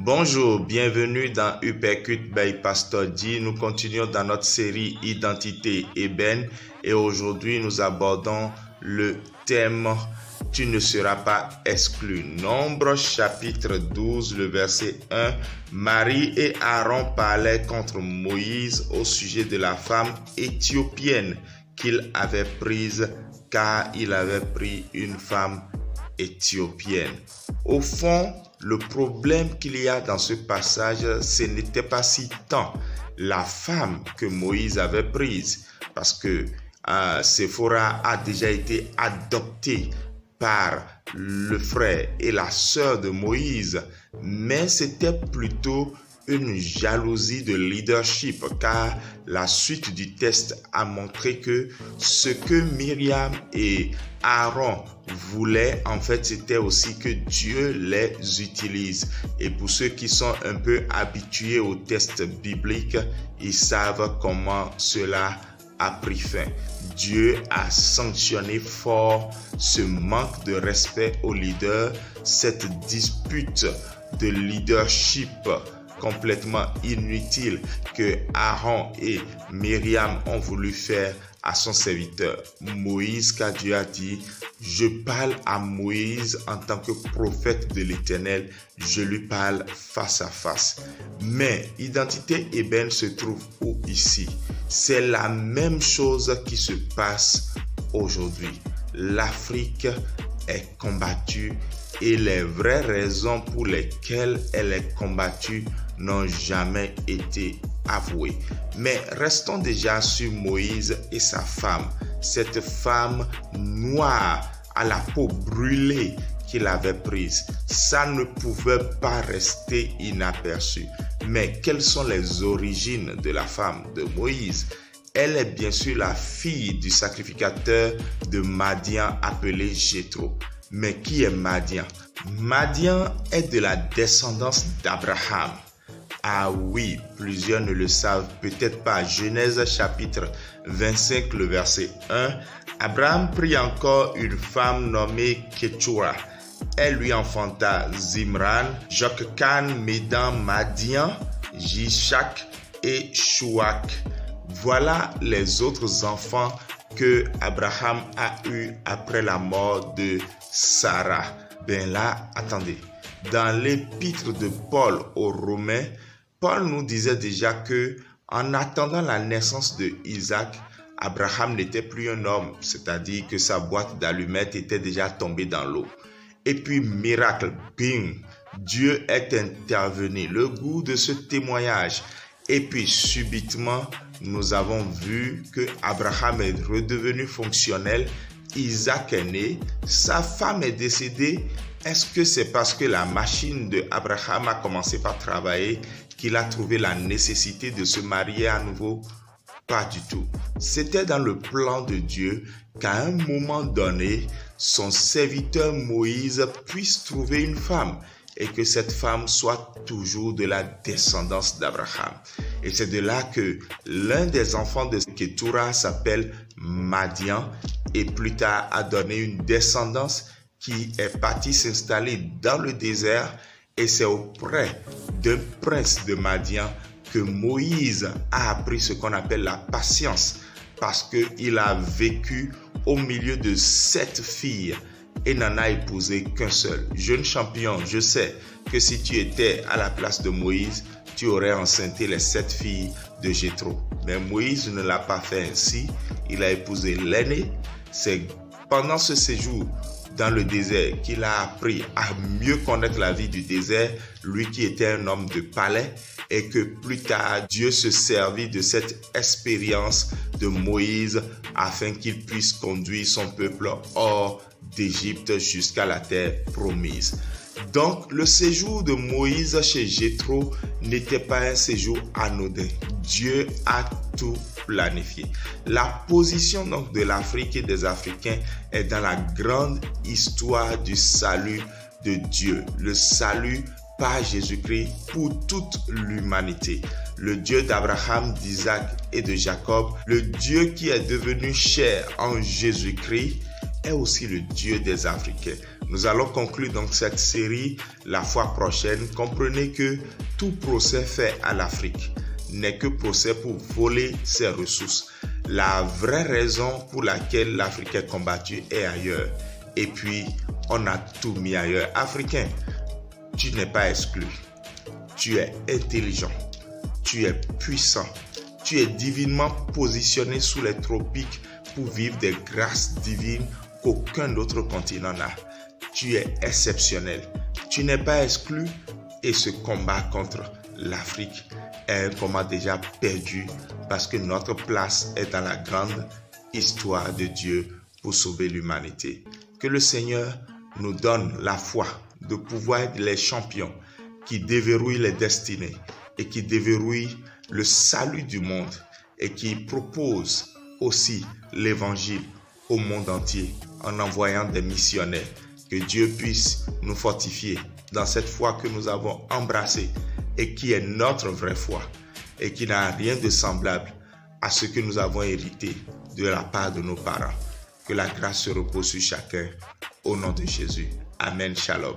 Bonjour, bienvenue dans Uppercut by Pastor D. Nous continuons dans notre série Identité ébène et aujourd'hui nous abordons le thème « Tu ne seras pas exclu ». Nombre chapitre 12, le verset 1. Marie et Aaron parlaient contre Moïse au sujet de la femme éthiopienne qu'il avait prise car il avait pris une femme éthiopienne. Au fond, le problème qu'il y a dans ce passage, ce n'était pas si tant la femme que Moïse avait prise, parce que Séphora a déjà été adoptée par le frère et la sœur de Moïse, mais c'était plutôt une jalousie de leadership, car la suite du test a montré que ce que Myriam et Aaron voulaient, en fait, c'était aussi que Dieu les utilise. Et pour ceux qui sont un peu habitués au test biblique, ils savent comment cela a pris fin. Dieu a sanctionné fort ce manque de respect aux leaders, cette dispute de leadership complètement inutile que Aaron et Myriam ont voulu faire à son serviteur Moïse, car Dieu a dit: je parle à Moïse en tant que prophète de l'Éternel, je lui parle face à face. Mais Identité ébène se trouve où ici? C'est la même chose qui se passe aujourd'hui. L'Afrique est combattue et les vraies raisons pour lesquelles elle est combattue n'ont jamais été avouées. Mais restons déjà sur Moïse et sa femme, cette femme noire à la peau brûlée qu'il avait prise. Ça ne pouvait pas rester inaperçu. Mais quelles sont les origines de la femme de Moïse? Elle est bien sûr la fille du sacrificateur de Madian appelé Jéthro. Mais qui est Madian? Madian est de la descendance d'Abraham. Ah oui, plusieurs ne le savent peut-être pas. Genèse chapitre 25, le verset 1. Abraham prit encore une femme nommée Ketura. Elle lui enfanta Zimran, Jokkan, Médan, Madian, Jishak et Shuak. Voilà les autres enfants que Abraham a eus après la mort de Sarah. Ben là, attendez. Dans l'épître de Paul aux Romains, Paul nous disait déjà que en attendant la naissance de Isaac, Abraham n'était plus un homme, c'est-à-dire que sa boîte d'allumettes était déjà tombée dans l'eau. Et puis, miracle, bing, Dieu est intervenu. Le goût de ce témoignage. Et puis, subitement, nous avons vu que Abraham est redevenu fonctionnel. Isaac est né, sa femme est décédée. Est-ce que c'est parce que la machine de Abraham a commencé par travailler qu'il a trouvé la nécessité de se marier à nouveau? Pas du tout. C'était dans le plan de Dieu qu'à un moment donné, son serviteur Moïse puisse trouver une femme et que cette femme soit toujours de la descendance d'Abraham. Et c'est de là que l'un des enfants de Ketura s'appelle Madian et plus tard a donné une descendance qui est partie s'installer dans le désert, et c'est auprès d'un prince de Madian que Moïse a appris ce qu'on appelle la patience, parce qu'il a vécu au milieu de 7 filles et n'en a épousé qu'un seul. Jeune champion, je sais que si tu étais à la place de Moïse, tu aurais enceinté les 7 filles de Jéthro. Mais Moïse ne l'a pas fait ainsi. Il a épousé l'aînée. C'est pendant ce séjour dans le désert qu'il a appris à mieux connaître la vie du désert, lui qui était un homme de palais, et que plus tard Dieu se servit de cette expérience de Moïse afin qu'il puisse conduire son peuple hors d'Égypte jusqu'à la terre promise. Donc le séjour de Moïse chez Jéthro n'était pas un séjour anodin. Dieu a tout planifié. La position donc de l'Afrique et des Africains est dans la grande histoire du salut de Dieu. Le salut par Jésus-Christ pour toute l'humanité. Le Dieu d'Abraham, d'Isaac et de Jacob, le Dieu qui est devenu chair en Jésus-Christ, est aussi le Dieu des Africains. Nous allons conclure donc cette série la fois prochaine. Comprenez que tout procès fait à l'Afrique n'est que procès pour voler ses ressources. La vraie raison pour laquelle l'Afrique est combattue est ailleurs. Et puis, on a tout mis ailleurs. Africain, tu n'es pas exclu. Tu es intelligent. Tu es puissant. Tu es divinement positionné sous les tropiques pour vivre des grâces divines qu'aucun autre continent n'a. Tu es exceptionnel. Tu n'es pas exclu et ce combat contre l'Afrique est un combat déjà perdu parce que notre place est dans la grande histoire de Dieu pour sauver l'humanité. Que le Seigneur nous donne la foi de pouvoir être les champions qui déverrouillent les destinées et qui déverrouillent le salut du monde et qui proposent aussi l'évangile au monde entier en envoyant des missionnaires. Que Dieu puisse nous fortifier dans cette foi que nous avons embrassée et qui est notre vraie foi et qui n'a rien de semblable à ce que nous avons hérité de la part de nos parents. Que la grâce se repose sur chacun au nom de Jésus. Amen. Shalom.